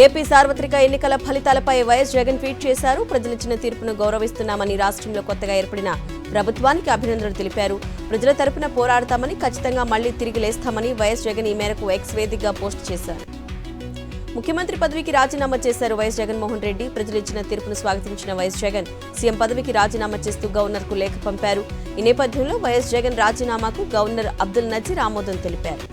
AP సార్వత్రిక ఎన్నికల ఫలితాలపై వైఎస్ జగన్ ట్వీట్ చేశారు. ప్రజలిచ్చిన తీర్పును గౌరవిస్తున్నామని రాష్ట్రంలో కొత్తగా ఏర్పడిన ప్రభుత్వానికి అభినందనలు తెలిపారు. ప్రజల తరపున పోరాడతామని, ఖచ్చితంగా మళ్లీ తిరిగి లేస్తామని వైఎస్ జగన్ ఈ మేరకు ఎక్స్ వేదికగా పోస్ట్ చేశారు. ముఖ్యమంత్రి పదవికి రాజీనామా చేశారు వైఎస్ జగన్మోహన్ రెడ్డి. ప్రజలు ఇచ్చిన తీర్పును స్వాగతించిన వైఎస్ జగన్ సీఎం పదవికి రాజీనామా చేస్తూ గవర్నర్కు లేఖ పంపారు. ఈ నేపథ్యంలో వైఎస్ జగన్ రాజీనామాకు గవర్నర్ అబ్దుల్ నజీర్ ఆమోదం తెలిపారు.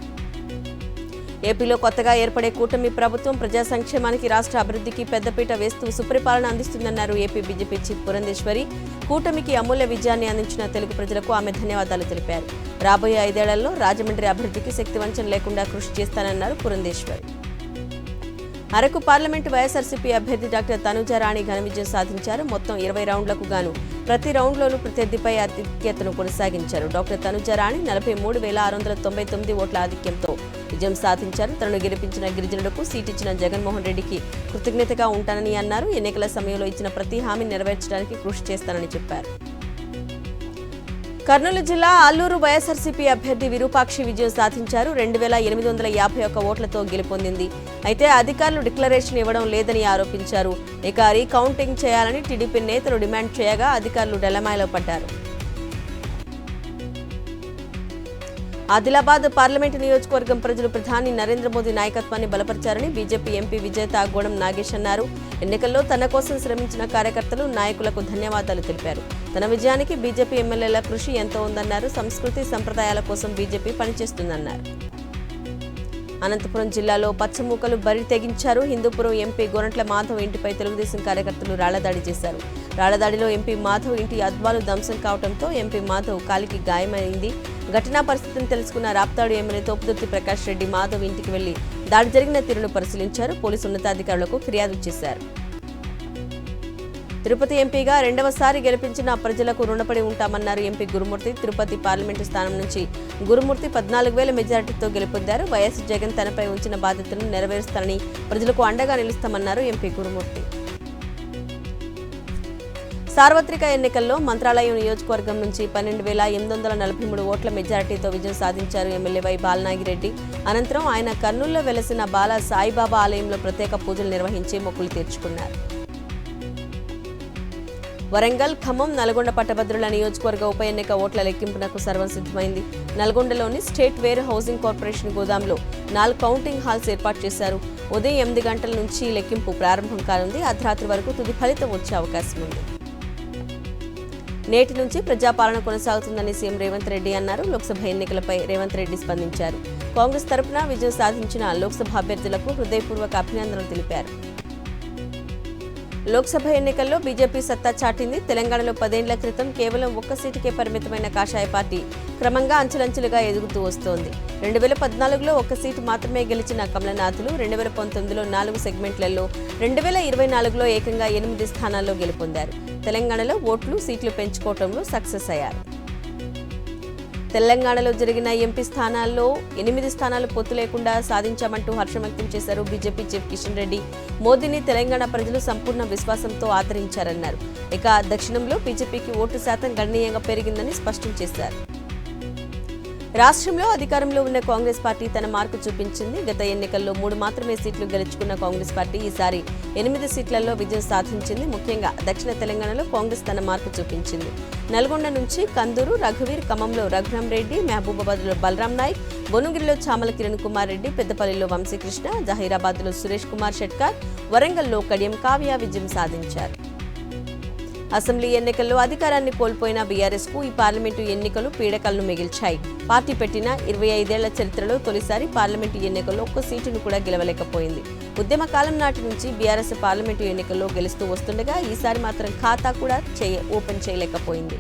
ఏపీలో కొత్తగా ఏర్పడే కూటమి ప్రభుత్వం ప్రజా సంక్షేమానికి, రాష్ట్ర అభివృద్ధికి పెద్దపీట వేస్తూ సుపరిపాలన అందిస్తుందన్నారు ఏపీ బీజేపీ చీఫ్ పురంధేశ్వరి. కూటమికి అమూల్య విజయాన్ని అందించిన తెలుగు ప్రజలకు ఆమె ధన్యవాదాలు తెలిపారు. రాబోయే 5 ఏళ్లలో రాజమండ్రి అభివృద్ధికి శక్తివంచన లేకుండా కృషి చేస్తానన్నారు పురంధేశ్వరి. అరకు పార్లమెంటు వైఎస్ఆర్సీపీ అభ్యర్థి డాక్టర్ తనుజ రాణి ఘన విజయం సాధించారు. మొత్తం 20 రౌండ్లకు గాను ప్రతి రౌండ్లోనూ ప్రత్యర్థిపై ఆధిక్యతను కొనసాగించారు. డాక్టర్ తనుజ రాణి 43,699 ఓట్ల ఆధిక్యంతో విజయం సాధించారు. తనను గెలిపించిన గిరిజనులకు సీట్ ఇచ్చిన జగన్మోహన్ రెడ్డికి కృతజ్ఞతగా ఉంటానని అన్నారు. ఎన్నికల సమయంలో ఇచ్చిన ప్రతి హామీని నెరవేర్చడానికి కృషి చేస్తానని చెప్పారు. కర్నూలు జిల్లా అల్లూరు వైఎస్ఆర్సీపీ అభ్యర్థి విరూపాక్షి విజయం సాధించారు. 2,851 ఓట్లతో గెలుపొందింది. అయితే అధికారులు డిక్లరేషన్ ఇవ్వడం లేదని ఆరోపించారు. ఇక రీకౌంటింగ్ చేయాలని టీడీపీ నేతలు డిమాండ్ చేయగా అధికారులు డెలమాలో పడ్డారు. ఆదిలాబాద్ పార్లమెంటు నియోజకవర్గం ప్రజలు ప్రధాని నరేంద్ర మోదీ నాయకత్వాన్ని బలపరిచారని బీజేపీ ఎంపీ విజేత గోడం నాగేష్ అన్నారు. ఎన్నికల్లో తన కోసం శ్రమించిన కార్యకర్తలు, నాయకులకు ధన్యవాదాలు తెలిపారు. తన విజయానికి బీజేపీ ఎమ్మెల్యేల కృషి ఎంతో ఉందన్నారు. సంస్కృతి సంప్రదాయాల కోసం బీజేపీ పనిచేస్తుందన్నారు. అనంతపురం జిల్లాలో పచ్చమూకలు బరి తెగించారు. హిందూపురం ఎంపీ గోరంట్ల మాధవ్ ఇంటిపై తెలుగుదేశం కార్యకర్తలు రాళ్లదాడి చేశారు. రాళ్లదాడిలో ఎంపీ మాధవ్ ఇంటి అద్దాలు ధ్వంసం కావడంతో ఎంపీ మాధవ్ కాలికి గాయమైంది. ఘటనా పరిస్థితిని తెలుసుకున్న రాప్తాడు ఎమ్మెల్యే తోపుదుర్తి ప్రకాష్ రెడ్డి మాధవ్ ఇంటికి వెళ్లి దాడి జరిగిన తీరును పరిశీలించారు. పోలీసు ఉన్నతాధికారులకు ఫిర్యాదు చేశారు. తిరుపతి ఎంపీగా 2వసారి గెలిపించిన ప్రజలకు రుణపడి ఉంటామన్నారు ఎంపీ గురుమూర్తి. తిరుపతి పార్లమెంటు స్థానం నుంచి గురుమూర్తి 14,000 మెజారిటీతో గెలుపొందారు. వైఎస్ జగన్ తనపై ఉంచిన బాధ్యతలను నెరవేరుస్తారని, ప్రజలకు అండగా నిలుస్తామన్నారు ఎంపీ గురుమూర్తి. సార్వత్రిక ఎన్నికల్లో మంత్రాలయం నియోజకవర్గం నుంచి 12,843 ఓట్ల మెజారిటీతో విజయం సాధించారు ఎమ్మెల్యే వై బాలనాగిరెడ్డి. అనంతరం ఆయన కర్నూలులో వెలసిన బాల సాయిబాబా ఆలయంలో ప్రత్యేక పూజలు నిర్వహించి మొక్కులు తీర్చుకున్నారు. వరంగల్, ఖమ్మం, నల్గొండ పట్టభద్రుల నియోజకవర్గ ఉప ఎన్నిక ఓట్ల లెక్కింపునకు సర్వం సిద్ధమైంది. నల్గొండలోని స్టేట్ వేర్ హౌసింగ్ కార్పొరేషన్ గోదాంలో 4 కౌంటింగ్ హాల్స్ ఏర్పాటు చేశారు. ఉదయం 8 గంటల నుంచి లెక్కింపు ప్రారంభం కానుంది. అర్ధరాత్రి వరకు తుది ఫలితం వచ్చే అవకాశం ఉంది. నేటి నుంచి ప్రజాపాలన కొనసాగుతుందని సీఎం రేవంత్ రెడ్డి అన్నారు. లోక్సభ ఎన్నికలపై రేవంత్ రెడ్డి స్పందించారు. కాంగ్రెస్ తరపున విజయం సాధించిన లోక్సభ అభ్యర్థులకు హృదయపూర్వక అభినందనలు తెలిపారు. లోక్సభ ఎన్నికల్లో బీజేపీ సత్తా చాటింది. తెలంగాణలో 10 ఏళ్ల క్రితం కేవలం 1 సీటుకే పరిమితమైన కాషాయ పార్టీ క్రమంగా అంచెలంచెలుగా ఎదుగుతూ వస్తోంది. 2014లో 1 సీటు మాత్రమే గెలిచిన కమలనాథులు 2019లో 4 సెగ్మెంట్లలో, 2024లో ఏకంగా 8 స్థానాల్లో గెలుపొందారు. తెలంగాణలో ఓట్లు, సీట్లు పెంచుకోవడంలో సక్సెస్ అయ్యారు. తెలంగాణలో జరిగిన ఎంపీ స్థానాల్లో 8 స్థానాలు పొత్తు లేకుండా సాధించామంటూ హర్షం వ్యక్తం చేశారు బీజేపీ చీఫ్ కిషన్ రెడ్డి. మోదీని తెలంగాణ ప్రజలు సంపూర్ణ విశ్వాసంతో ఆదరించారన్నారు. ఇక దక్షిణంలో బీజేపీకి ఓటు శాతం గణనీయంగా పెరిగిందని స్పష్టం చేశారు. రాష్ట్రంలో అధికారంలో ఉన్న కాంగ్రెస్ పార్టీ తన మార్కు చూపించింది. గత ఎన్నికల్లో 3 మాత్రమే సీట్లు గెలుచుకున్న కాంగ్రెస్ పార్టీ ఈసారి 8 సీట్లలో విజయం సాధించింది. ముఖ్యంగా దక్షిణ తెలంగాణలో కాంగ్రెస్ తన మార్కు చూపించింది. నల్గొండ నుంచి కందూరు రఘువీర్, ఖమ్మంలో రఘురాం రెడ్డి, మహబూబాబాద్లో బలరాం నాయక్, భువనగిరిలో చామల కిరణ్ కుమార్ రెడ్డి, పెద్దపల్లిలో వంశీకృష్ణ, జహీరాబాద్లో సురేష్ కుమార్ షెట్కార్, వరంగల్లో కడియం కావ్య విజయం సాధించారు. అసెంబ్లీ ఎన్నికల్లో అధికారాన్ని కోల్పోయిన బీఆర్ఎస్కు ఈ పార్లమెంటు ఎన్నికలు పీడకలను మిగిల్చాయి. పార్టీ పెట్టిన 25 ఏళ్ల చరిత్రలో తొలిసారి పార్లమెంటు ఎన్నికల్లో 1 సీటును కూడా గెలవలేకపోయింది. ఉద్యమ కాలం నాటి నుంచి బీఆర్ఎస్ పార్లమెంటు ఎన్నికల్లో గెలుస్తూ వస్తుండగా ఈసారి మాత్రం ఖాతా కూడా ఓపెన్ చేయలేకపోయింది.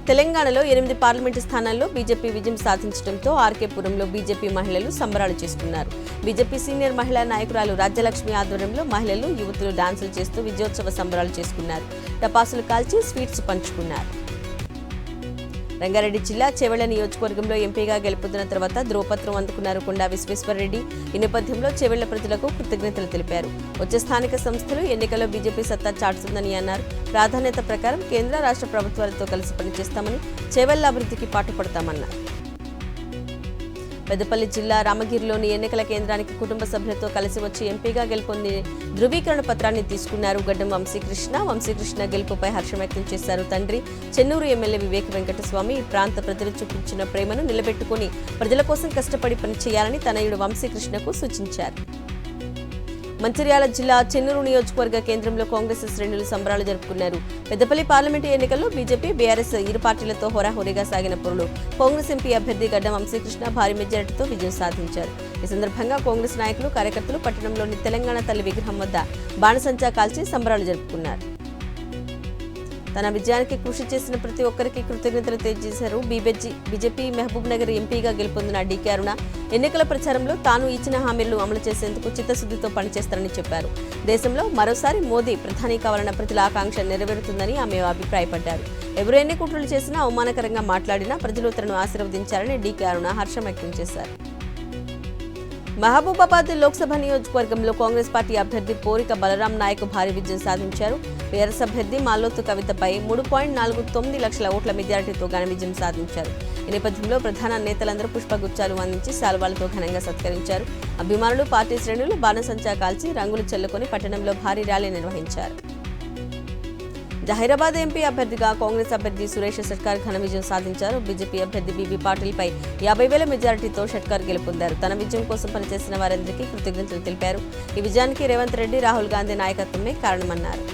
తెలంగాణలో 8 పార్లమెంటు స్థానాల్లో బీజేపీ విజయం సాధించడంతో ఆర్కేపురంలో బీజేపీ మహిళలు సంబరాలు చేసుకున్నారు. బీజేపీ సీనియర్ మహిళా నాయకురాలు రాజ్యలక్ష్మి ఆధ్వర్యంలో మహిళలు, యువతులు డాన్సులు చేస్తూ విజయోత్సవ సంబరాలు చేసుకున్నారు. టపాసులు కాల్చి స్వీట్స్ పంచుకున్నారు. రంగారెడ్డి జిల్లా చేవెళ్ల నియోజకవర్గంలో ఎంపీగా గెలుపొందిన తర్వాత ధ్రువపత్రం అందుకున్నారు కొండా విశ్వేశ్వరరెడ్డి. ఈ నేపథ్యంలో చేవెళ్ల ప్రజలకు కృతజ్ఞతలు తెలిపారు. వచ్చే స్థానిక సంస్థలు ఎన్నికల్లో బీజేపీ సత్తా చాటుతుందని అన్నారు. ప్రాధాన్యత ప్రకారం కేంద్ర, రాష్ట్ర ప్రభుత్వాలతో కలిసి పనిచేస్తామని, చేవెళ్ల అభివృద్ధికి పాటుపడతామన్నారు. పెద్దపల్లి జిల్లా రామగిరిలోని ఎన్నికల కేంద్రానికి కుటుంబ సభ్యులతో కలిసి వచ్చి ఎంపీగా గెలుపొంది ధృవీకరణ పత్రాన్ని తీసుకున్నారు గడ్డం వంశీకృష్ణ గెలుపుపై హర్షం వ్యక్తం చేశారు తండ్రి చెన్నూరు ఎమ్మెల్యే వివేక్ వెంకటస్వామి ఈ ప్రాంత ప్రజలు చూపించిన ప్రేమను నిలబెట్టుకుని ప్రజల కోసం కష్టపడి పనిచేయాలని తనయుడు వంశీకృష్ణకు సూచించారు. మంచిర్యాల జిల్లా చెన్నూరు నియోజకవర్గ కేంద్రంలో కాంగ్రెస్ శ్రేణులు సంబరాలు జరుపుకున్నారు. పెద్దపల్లి పార్లమెంటు ఎన్నికల్లో బీజేపీ, బీఆర్ఎస్ ఇరు పార్టీలతో హోరాహోరీగా సాగిన పోరులో కాంగ్రెస్ ఎంపీ అభ్యర్థి గడ్డం వంశీకృష్ణ భారీ మెజారిటీతో విజయం సాధించారు. ఈ సందర్భంగా కాంగ్రెస్ నాయకులు, కార్యకర్తలు పట్టణంలోని తెలంగాణ తల్లి విగ్రహం వద్ద బాణసంచా కాల్చి సంబరాలు జరుపుకున్నారు. తన విజయానికి కృషి చేసిన ప్రతి ఒక్కరికి కృతజ్ఞతలు తెలియజేశారు. బీజేపీ మహబూబ్ నగర్ ఎంపీగా గెలుపొందిన డీకే అరుణ ఎన్నికల ప్రచారంలో తాను ఇచ్చిన హామీలను అమలు చేసేందుకు చిత్తశుద్ధితో పనిచేస్తారని చెప్పారు. దేశంలో మరోసారి మోదీ ప్రధాని కావాలన్న ప్రజల ఆకాంక్ష నెరవేరుతుందని ఆమె అభిప్రాయపడ్డారు. ఎవరు ఎన్ని కుట్రలు చేసినా, అవమానకరంగా మాట్లాడినా ప్రజలు తనను ఆశీర్వదించారని డీకే అరుణ హర్షం వ్యక్తం చేశారు. మహబూబాబాద్ లోక్సభ నియోజకవర్గంలో కాంగ్రెస్ పార్టీ అభ్యర్థి పోరిక బలరాం నాయక్ భారీ విజయం సాధించారు. బీఆర్ఎస్ అభ్యర్థి మాలోతు కవితపై 3.49 లక్షల ఓట్ల మెజారిటీతో ఘన విజయం సాధించారు. ఈ నేపథ్యంలో ప్రధాన నేతలందరూ పుష్పగుచ్చాలు అందించి శాల్వాలతో ఘనంగా సత్కరించారు. అభిమానులు, పార్టీ శ్రేణులు బాణసంచా కాల్చి రంగులు చల్లుకొని పట్టణంలో భారీ ర్యాలీ నిర్వహించారు. జహీరాబాద్ ఎంపీ అభ్యర్థిగా కాంగ్రెస్ అభ్యర్థి సురేష్ షెట్కార్ ఘన విజయం సాధించారు. బీజేపీ అభ్యర్థి బీబీ పాటిల్పై 50,000 మెజారిటీతో షెట్కార్ గెలుపొందారు. తన విజయం కోసం పనిచేసిన వారందరికీ కృతజ్ఞతలు తెలిపారు. ఈ విజయానికి రేవంత్ రెడ్డి, రాహుల్ గాంధీ నాయకత్వమే కారణమన్నారు.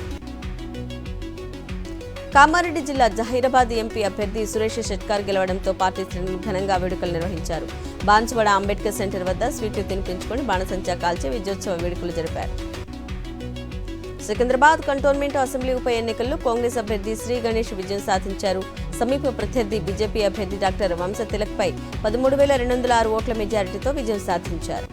కామారెడ్డి జిల్లా జహీరాబాద్ ఎంపీ అభ్యర్థి సురేష్ షెట్కార్ గెలవడంతో పార్టీ శ్రేణులు ఘనంగా వేడుకలు నిర్వహించారు. బాన్సువాడ అంబేద్కర్ సెంటర్ వద్ద స్వీట్లు తినిపించుకొని బాణసంచా కాల్చి విజయోత్సవ వేడుకలు జరిపారు. సికింద్రాబాద్ కంటోన్మెంట్ అసెంబ్లీ ఉప ఎన్నికల్లో కాంగ్రెస్ అభ్యర్థి శ్రీ గణేష్ విజయం సాధించారు. సమీప ప్రత్యర్థి బీజేపీ అభ్యర్థి డాక్టర్ వంశ తిలక్పై 13,206 ఓట్ల మెజారిటీతో విజయం సాధించారు.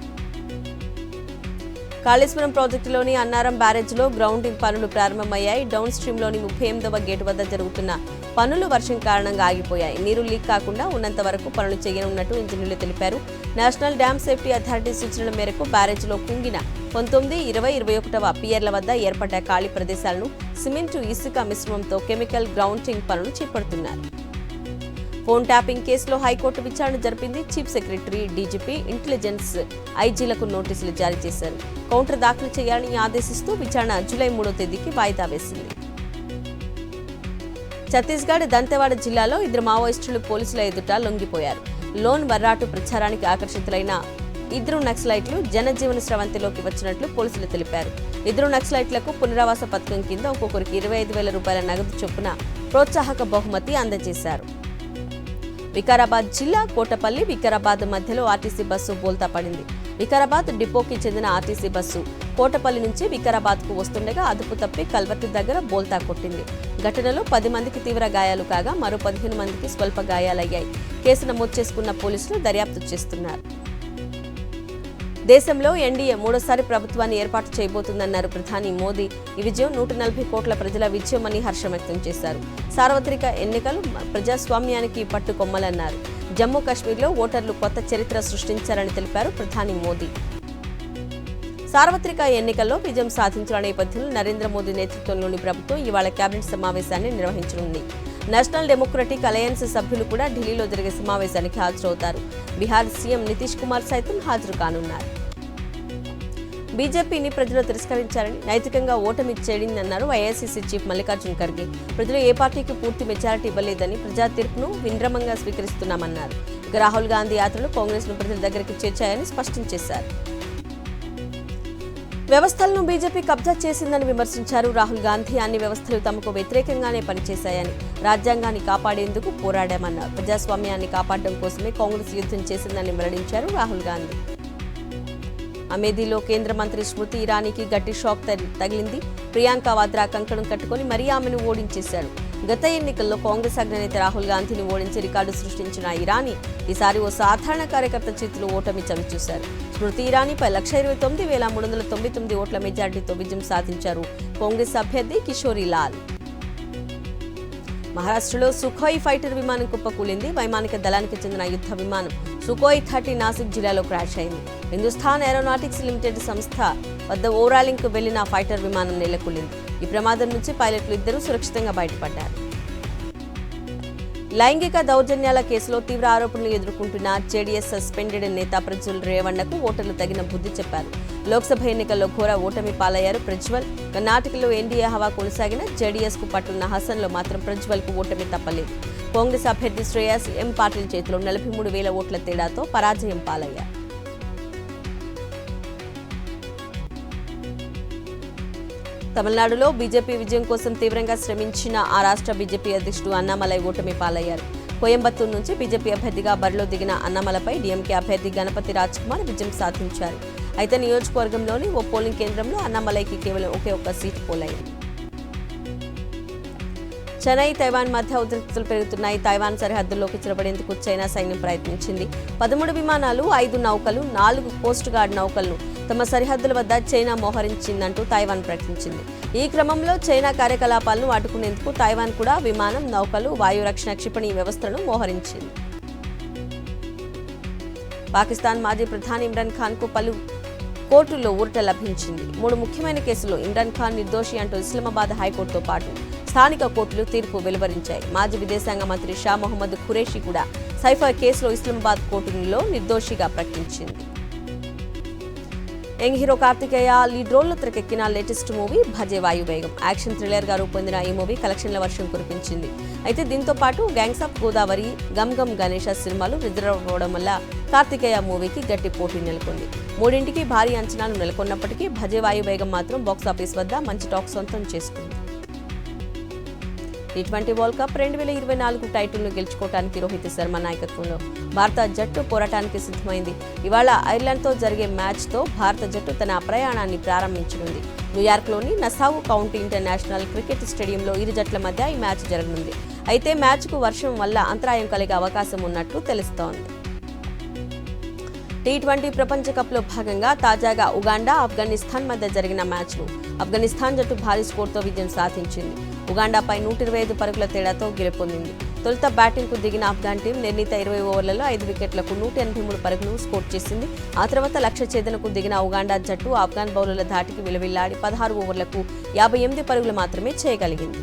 కాళేశ్వరం ప్రాజెక్టులోని అన్నారం బ్యారేజ్లో గ్రౌండింగ్ పనులు ప్రారంభమయ్యాయి. డౌన్ స్ట్రీమ్లోని 38వ గేటు వద్ద జరుగుతున్న పనులు వర్షం కారణంగా ఆగిపోయాయి. నీరు లీక్ కాకుండా ఉన్నంత వరకు పనులు చేయనున్నట్టు ఇంజనీర్లు తెలిపారు. నేషనల్ డ్యామ్ సేఫ్టీ అథారిటీ సూచనల మేరకు బ్యారేజ్లో కుంగిన 19, 20, 21వ పియర్ల వద్ద ఏర్పడ్డ ఖాళీ ప్రదేశాలను సిమెంటు, ఇసుక మిశ్రమంతో కెమికల్ గ్రౌండింగ్ పనులు చేపడుతున్నారు. ఫోన్ ట్యాపింగ్ కేసులో హైకోర్టు విచారణ జరిపింది. చీఫ్ సెక్రటరీ, డీజీపీ, ఇంటెలిజెన్స్ ఐజీలకు నోటీసులు జారీ చేశారు. కౌంటర్ దాఖలు చేయాలని ఆదేశిస్తూ విచారణ జూలై 3వ తేదీకి వాయిదా వేసింది. ఛత్తీస్గఢ్ దంతెవాడ జిల్లాలో 2 మావోయిస్టులు పోలీసుల ఎదుట లొంగిపోయారు. లోన్ వర్రాటు ప్రచారానికి ఆకర్షితులైన 2 నక్సలైట్లు జనజీవన స్రవంతిలోకి వచ్చినట్లు పోలీసులు తెలిపారు. 2 నక్సలైట్లకు పునరావాస పథకం కింద ఒక్కొక్కరికి 25,000 రూపాయల నగదు చొప్పున ప్రోత్సాహక బహుమతి అందజేశారు. వికారాబాద్ జిల్లా కోటపల్లి వికారాబాద్ మధ్యలో ఆర్టీసీ బస్సు బోల్తా పడింది. వికారాబాద్ డిపోకి చెందిన ఆర్టీసీ బస్సు కోటపల్లి నుంచి వికారాబాద్కు వస్తుండగా అదుపు తప్పి కల్వర్టు దగ్గర బోల్తా కొట్టింది. ఘటనలో 10 మందికి తీవ్ర గాయాలు కాగా మరో 15 మందికి స్వల్ప గాయాలయ్యాయి. కేసు నమోదు చేసుకున్న పోలీసులు దర్యాప్తు చేస్తున్నారు. దేశంలో ఎన్డీఏ 3వ ప్రభుత్వాన్ని ఏర్పాటు చేయబోతుందన్నారు ప్రధాని మోదీ. ఈ విజయం 140 కోట్ల ప్రజల విజయమని హర్షం వ్యక్తం చేశారు. సార్వత్రిక ఎన్నికలు ప్రజాస్వామ్యానికి పట్టుకొమ్మలన్నారు. జమ్మూ కాశ్మీర్లో ఓటర్లు కొత్త చరిత్ర సృష్టించారని తెలిపారు ప్రధాని మోదీ. సార్వత్రిక ఎన్నికల్లో విజయం సాధించిన నేపథ్యంలో నరేంద్ర మోదీ నేతృత్వంలోని ప్రభుత్వం ఇవాళ కేబినెట్ సమావేశాన్ని నిర్వహించనుంది. నేషనల్ డెమోక్రటిక్ అలయన్స్ సభ్యులు కూడా ఢిల్లీలో జరిగే సమావేశానికి హాజరవుతారు. బీహార్ సీఎం నితీష్ కుమార్ సైతం హాజరు కానున్నారు. బీజేపీని ప్రజలు తిరస్కరించారని, నైతికంగా ఓటమి చేడిందన్నారు ఐఐసీసీ చీఫ్ మల్లికార్జున్ ఖర్గే. ప్రజలు ఏ పార్టీకి పూర్తి మెజారిటీ ఇవ్వలేదని, ప్రజా తీర్పును వినమ్రంగా స్వీకరిస్తున్నామన్నారు. ఇక రాహుల్ గాంధీ యాత్రలు కాంగ్రెస్ను ప్రజల దగ్గరికి చేర్చాయని స్పష్టం చేశారు. వ్యవస్థలను బీజేపీ కబ్జా చేసిందని విమర్శించారు. రాహుల్ గాంధీ అన్ని వ్యవస్థలు తమకు వ్యతిరేకంగానే పనిచేశాయని, రాజ్యాంగాన్ని కాపాడేందుకు పోరాడామన్నారు. ప్రజాస్వామ్యాన్ని కాపాడడం కోసమే కాంగ్రెస్ యుద్ధం చేసిందని వెల్లడించారు రాహుల్ గాంధీ. అమేథీలో కేంద్ర మంత్రి స్మృతి ఇరానీకి గట్టి షాక్ తగిలింది. ప్రియాంక వాద్రా కంకణం కట్టుకుని మరీ ఆమెను ఓడించేశారు. గత ఎన్నికల్లో కాంగ్రెస్ అగ్రనేత రాహుల్ గాంధీని ఓడించి రికార్డు సృష్టించిన ఇరానీ ఈసారి ఓ సాధారణ కార్యకర్త చేతిలో ఓటమి చవిచూశారు. స్మృతి ఇరానీపై 129,399 ఓట్ల మెజార్టీతో విజయం సాధించారు కాంగ్రెస్ అభ్యర్థి కిషోరీ లాల్. మహారాష్ట్రలో సుఖోయ్ ఫైటర్ విమానం కుప్పకూలింది. వైమానిక దళానికి చెందిన యుద్ధ విమానం సుఖోయ్ 30 నాసిక్ జిల్లాలో క్రాష్ అయింది. హిందుస్థాన్ ఏరోనాటిక్స్ లిమిటెడ్ సంస్థ వద్ద ఓవరాలింగ్కు వెళ్లిన ఫైటర్ విమానం నేలకూలింది. ఈ ప్రమాదం నుంచి పైలట్లు 2 సురక్షితంగా బయటపడ్డారు. లైంగిక దౌర్జన్యాల కేసులో తీవ్ర ఆరోపణలు ఎదుర్కొంటున్న జేడీఎస్ సస్పెండెడ్ నేత ప్రజ్వల్ రేవణ్ణకు ఓటర్లు తగిన బుద్ధి చెప్పారు. లోక్సభ ఎన్నికల్లో ఘోర ఓటమి పాలయ్యారు ప్రజ్వల్. కర్ణాటకలో ఎన్డీఏ హవా కొనసాగిన జేడీఎస్ కు పట్టున్న హసన్లో మాత్రం ప్రజ్వల్ కు ఓటమి తప్పలేదు. కాంగ్రెస్ అభ్యర్థి శ్రేయస్ ఎం పాటిల్ చేతిలో 43,000 ఓట్ల తేడాతో పరాజయం పాలయ్యారు. తమిళనాడులో బీజేపీ విజయం కోసం తీవ్రంగా శ్రమించిన ఆ రాష్ట్ర బీజేపీ అధ్యక్షుడు అన్నామలై ఓటమి పాలయ్యారు. కోయంబత్తూరు నుంచి బీజేపీ అభ్యర్థిగా బరిలో దిగిన అన్నామలపై డీఎంకే అభ్యర్థి గణపతి రాజ్ కుమార్ విజయం సాధించారు. అయితే నియోజకవర్గంలోని ఓ పోలింగ్ కేంద్రంలో అన్నామలైకి కేవలం ఒకే ఒక్క సీటు పోలైంది. చెన్నై, తైవాన్ మధ్య ఉద్రిక్తతలు పెరుగుతున్నాయి. తైవాన్ సరిహద్దుల్లోకి చొరబడేందుకు చైనా సైన్యం ప్రయత్నించింది. 13 విమానాలు, 5 నౌకలు, 4 కోస్ట్ గార్డ్ నౌకలను తమ సరిహద్దుల వద్ద చైనా మోహరించిందంటూ తైవాన్ ప్రకటించింది. ఈ క్రమంలో చైనా కార్యకలాపాలను అడ్డుకునేందుకు తైవాన్ కూడా విమానం, నౌకలు, వాయు రక్షణ క్షిపణి వ్యవస్థలను మోహరించింది. పాకిస్తాన్ మాజీ ప్రధాని ఇమ్రాన్ ఖాన్ కు పలు కోర్టుల్లో ఊరట లభించింది. 3 ముఖ్యమైన కేసుల్లో ఇమ్రాన్ ఖాన్ నిర్దోషి అంటూ ఇస్లామాబాద్ హైకోర్టుతో పాటు స్థానిక కోర్టులు తీర్పు వెలువరించాయి. మాజీ విదేశాంగ మంత్రి షా మొహమ్మద్ ఖురేషీ కూడా సైఫర్ కేసులో ఇస్లామాబాద్ కోర్టులో నిర్దోషిగా ప్రకటించింది. యంగ్ హీరో కార్తికేయ లీడ్ రోల్లో తెరకెక్కిన లేటెస్ట్ మూవీ భజే వాయువేగం. యాక్షన్ థ్రిల్లర్ గా రూపొందిన ఈ మూవీ కలెక్షన్ల వర్షం కురిపించింది. అయితే దీంతో పాటు గ్యాంగ్స్ ఆఫ్ గోదావరి, గమ్ గమ్ గణేష సినిమాలు రిజర్వ్ అవ్వడం వల్ల కార్తికేయ మూవీకి గట్టి పోటీ నెలకొంది. మూడింటికి భారీ అంచనాలు నెలకొన్నప్పటికీ భజే వాయువేగం మాత్రం బాక్సాఫీస్ వద్ద మంచి టాక్ సొంతం చేసుకుంది. టీ20 వరల్డ్ కప్ 2024 టైటిల్ను గెలుచుకోవడానికి రోహిత్ శర్మ నాయకత్వంలో భారత జట్టు పోరాటానికి సిద్ధమైంది. ఇవాళ ఐర్లాండ్తో జరిగే మ్యాచ్తో భారత జట్టు తన ప్రయాణాన్ని ప్రారంభించనుంది. న్యూయార్క్లోని నసావు కౌంటీ ఇంటర్నేషనల్ క్రికెట్ స్టేడియంలో ఇరు జట్ల మధ్య ఈ మ్యాచ్ జరగనుంది. అయితే మ్యాచ్కు వర్షం వల్ల అంతరాయం కలిగే అవకాశం ఉన్నట్లు తెలుస్తోంది. టీ20 ప్రపంచ కప్లో భాగంగా తాజాగా ఉగాండా, ఆఫ్ఘనిస్తాన్ మధ్య జరిగిన మ్యాచ్ను ఆఫ్ఘనిస్తాన్ జట్టు భారీ స్కోర్తో విజయం సాధించింది. ఉగాండాపై 125 పరుగుల తేడాతో గెలుపొందింది. తొలుత బ్యాటింగ్కు దిగిన ఆఫ్ఘాన్ టీం నిర్ణీత 20 ఓవర్లలో 5 వికెట్లకు 183 పరుగులు స్కోర్ చేసింది. ఆ తర్వాత లక్ష్య ఛేదనకు దిగిన ఉగాండా జట్టు ఆఫ్ఘాన్ బౌలర్ల ధాటికి విలవిల్లాడి 16 ఓవర్లకు 58 పరుగులు మాత్రమే చేయగలిగింది.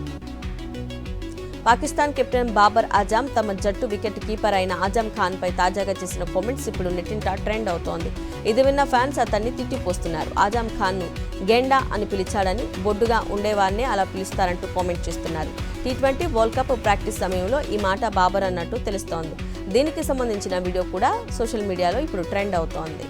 పాకిస్తాన్ కెప్టెన్ బాబర్ ఆజమ్ తమ జట్టు వికెట్ కీపర్ అయిన ఆజం ఖాన్ పై తాజాగా చేసిన కామెంట్స్ ఇప్పుడు నెట్టింట ట్రెండ్ అవుతోంది. ఇది విన్న ఫ్యాన్స్ అతన్ని తిట్టిపోస్తున్నారు. ఆజం ఖాన్ ను గెండా అని పిలిచాడని, బొడ్డుగా ఉండేవారినే అలా పిలుస్తారంటూ కామెంట్ చేస్తున్నారు. టీ20 వరల్డ్ కప్ ప్రాక్టీస్ సమయంలో ఈ మాట బాబర్ అన్నట్టు తెలుస్తోంది. దీనికి సంబంధించిన వీడియో కూడా సోషల్ మీడియాలో ఇప్పుడు ట్రెండ్ అవుతోంది.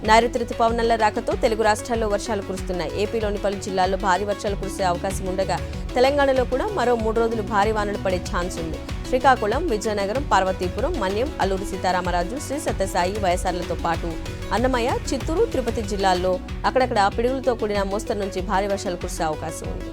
నైరుతి రుతుపవనాల రాకతో తెలుగు రాష్ట్రాల్లో వర్షాలు కురుస్తున్నాయి. ఏపీలోని పలు జిల్లాల్లో భారీ వర్షాలు కురిసే అవకాశం ఉండగా తెలంగాణలో కూడా మరో 3 రోజులు భారీ వానలు పడే ఛాన్స్ ఉంది. శ్రీకాకుళం, విజయనగరం, పార్వతీపురం, మన్యం, అల్లూరి సీతారామరాజు, శ్రీ సత్యసాయి, వైఎస్ఆర్లతో పాటు అన్నమయ్య, చిత్తూరు, తిరుపతి జిల్లాల్లో అక్కడక్కడ పిడుగులతో కూడిన మోస్తరు నుంచి భారీ వర్షాలు కురిసే అవకాశం ఉంది.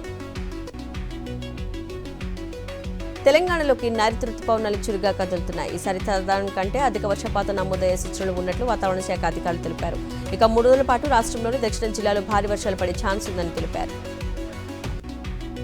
తెలంగాణలోకి నైరుతి రుతుపవనాలు చురుగ్గా కదులుతున్నాయి. ఈసారి సాధారణం కంటే అధిక వర్షపాతం నమోదయ్యే సూచనలు ఉన్నట్లు వాతావరణ శాఖ అధికారులు తెలిపారు. ఇక 3 రోజుల పాటు రాష్ట్రంలోని దక్షిణ జిల్లాలో భారీ వర్షాలు పడే ఛాన్స్ ఉందని తెలిపారు.